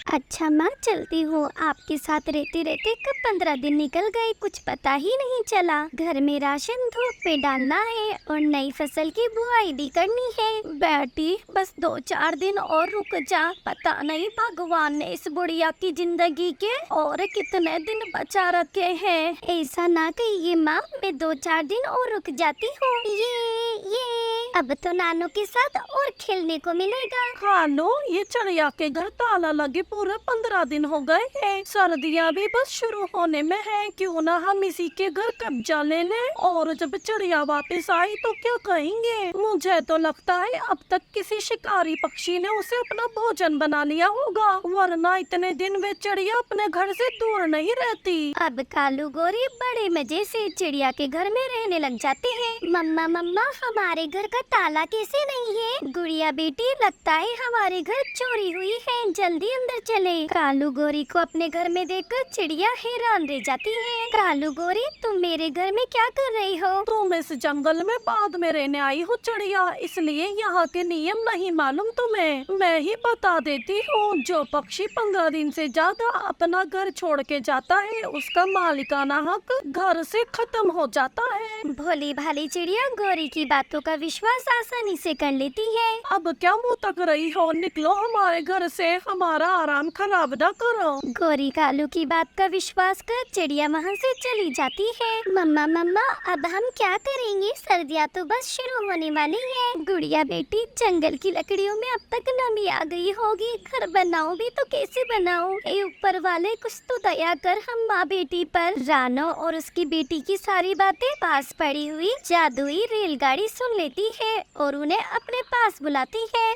अच्छा माँ, चलती हूँ। आपके साथ रहते रहते कब 15 दिन निकल गए, कुछ पता ही नहीं चला। घर में राशन धूप पे डालना है और नई फसल की बुआई भी करनी है। बेटी बस 2-4 दिन और रुक जा। पता नहीं भगवान ने इस बुढ़िया की जिंदगी के और कितने दिन बचा रखे हैं। ऐसा ना कहिए माँ, मैं 2-4 दिन और रुक जाती हूँ। ये अब तो नानू के साथ और खेलने को मिलेगा। खानो, ये चिड़िया के घर ताला लगे पूरे 15 दिन हो गए हैं। सर्दियाँ भी बस शुरू होने में है, क्यों ना हम इसी के घर कब्जा ले लें। और जब चिड़िया वापस आई तो क्या कहेंगे। मुझे तो लगता है अब तक किसी शिकारी पक्षी ने उसे अपना भोजन बना लिया होगा, वरना इतने दिन वे चिड़िया अपने घर से दूर नहीं रहती। अब कालू गोरी बड़े मजे से चिड़िया के घर में रहने लग जाते हैं। मम्मा मम्मा, हमारे घर का ताला कैसे नहीं है? गुड़िया बेटी, लगता है हमारे घर चोरी हुई है, जल्दी अंदर चले। कालू गोरी को अपने घर में देखकर चिड़िया हैरान रह जाती है। कालू गोरी, तुम मेरे घर में क्या कर रही हो? तुम इस जंगल में बाद में रहने आई हो चिड़िया, इसलिए यहाँ के नियम नहीं मालूम तुम्हें। मैं ही बता देती हूँ, जो पक्षी 15 दिन से ज्यादा अपना घर छोड़ के जाता है उसका मालिकाना हक घर से खत्म हो जाता है। भोली भाली चिड़िया गोरी की बातों का विश्वास आसानी से कर लेती है। अब क्या मुँह तक रही हो, निकलो हमारे घर से, हमारा आराम खराब न करो। गोरी कालू की बात का विश्वास कर चिड़िया वहाँ से चली जाती है। मम्मा मम्मा, अब हम क्या करेंगे? सर्दियाँ तो बस शुरू होने वाली है। गुड़िया बेटी, जंगल की लकड़ियों में अब तक नमी आ गई होगी, घर बनाओ भी तो कैसे बनाओ? ए ऊपर वाले, कुछ तो दया कर हम माँ बेटी पर। रानो और उसकी बेटी की सारी बातें पास पड़ी हुई जादुई रेलगाड़ी सुन लेती है और उन्हें अपने पास बुलाती है।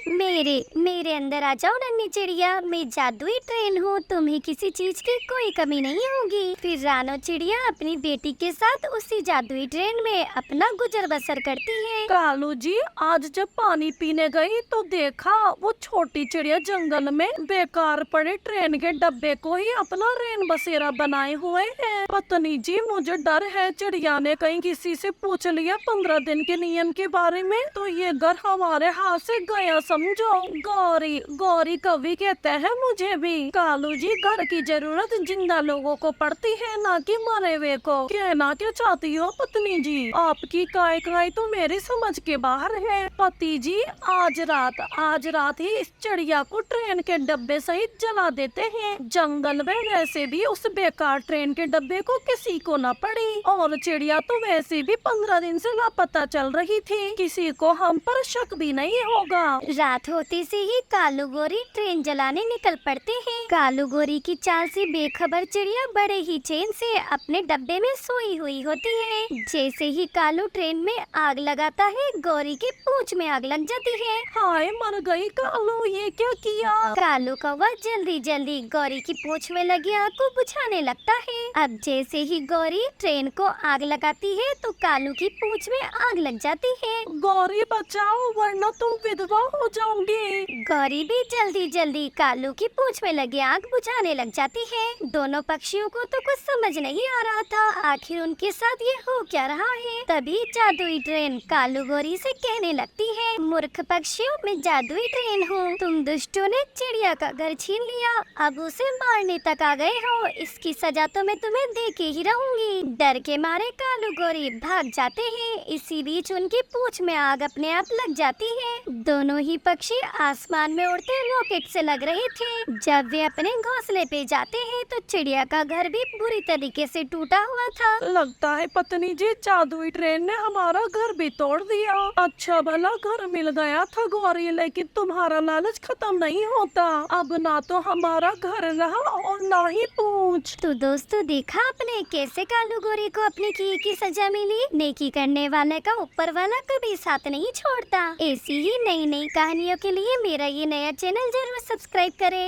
मेरे अंदर आ जाओ नन्ही चिड़िया, मैं जादुई ट्रेन हूँ, तुम्हें किसी चीज की कोई कमी नहीं होगी। फिर रानो चिड़िया अपनी बेटी के साथ उसी जादुई ट्रेन में अपना गुजर बसर करती है। कालू जी, आज जब पानी पीने गई तो देखा वो छोटी चिड़िया जंगल में बेकार पड़े ट्रेन के डब्बे को ही अपना रेन बसेरा बनाए हुए है। पत्नी जी, मुझे डर है चिड़िया ने कहीं किसी से पूछ लिया 15 दिन के नियम के बारे में तो ये घर हमारे हाथ से गया समझो। गौरी गौरी कवि कहते हैं मुझे भी। कालू जी, घर की जरूरत जिंदा लोगों को पड़ती है, ना कि मरे हुए को। कहना क्या चाहती हो पत्नी जी? आपकी काय काय तो मेरी समझ के बाहर है। पति जी, आज रात ही इस चिड़िया को ट्रेन के डब्बे सहित जला देते हैं। जंगल में वैसे भी उस बेकार ट्रेन के डब्बे को किसी को न पड़ी, और चिड़िया तो वैसे भी 15 दिन से लापता चल रही थी, किसी को हम पर शक भी नहीं होगा। रात होते से ही कालू गोरी ट्रेन जलाने निकल पड़ते हैं। कालू गोरी की चाल से बेखबर चिड़िया बड़े ही चैन से अपने डब्बे में सोई हुई होती है। जैसे ही कालू ट्रेन में आग लगाता है, गोरी की पूंछ में आग लग जाती है। हाय, मर गई कालू, ये क्या किया? कालू कौवा जल्दी जल्दी गौरी की पूंछ में लगी आग को बुझाने लगता है। अब जैसे ही गौरी ट्रेन को आग लगाती है तो कालू की पूंछ में आग लग जाती है। गौरी बचाओ, वरना तुम विधवा हो जाओगी। गौरी भी जल्दी जल्दी कालू की पूंछ में लगी आग बुझाने लग जाती है। दोनों पक्षियों को तो कुछ समझ नहीं आ रहा था, आखिर उनके साथ ये हो क्या रहा है। तभी जादुई ट्रेन कालू गोरी से कहने लगती है, मूर्ख पक्षियों, मैं जादुई ट्रेन हूँ। तुम दुष्टों ने चिड़िया का घर छीन लिया, अब उसे मारने तक आ गए हो, इसकी सजा तो मैं तुम्हें दे के ही रहूंगी। डर के मारे कालू गोरी भाग जाते हैं। इसी बीच उनकी पूंछ में आग अपने आप लग जाती है। दोनों ही पक्षी आसमान में उड़ते रॉकेट से लग रहे थे। जब वे अपने घोंसले पे जाते हैं तो चिड़िया का घर भी बुरी तरीके से टूटा हुआ था। लगता है पत्नी जी, जादुई ट्रेन ने हमारा घर भी तोड़ दिया। अच्छा भला घर मिल गया था गौरी, लेकिन तुम्हारा लालच खत्म नहीं होता। अब ना तो हमारा घर रहा और ना ही पूंछ। तो दोस्तों, देखा आपने कैसे कालू गोरी को अपनी की सजा मिली। नेकी करने वाले का ऊपर वाला कभी साथ नहीं छोड़ता। ऐसी ही नई नई कहानियों के लिए मेरा ये नया चैनल जरूर सब्सक्राइब करें।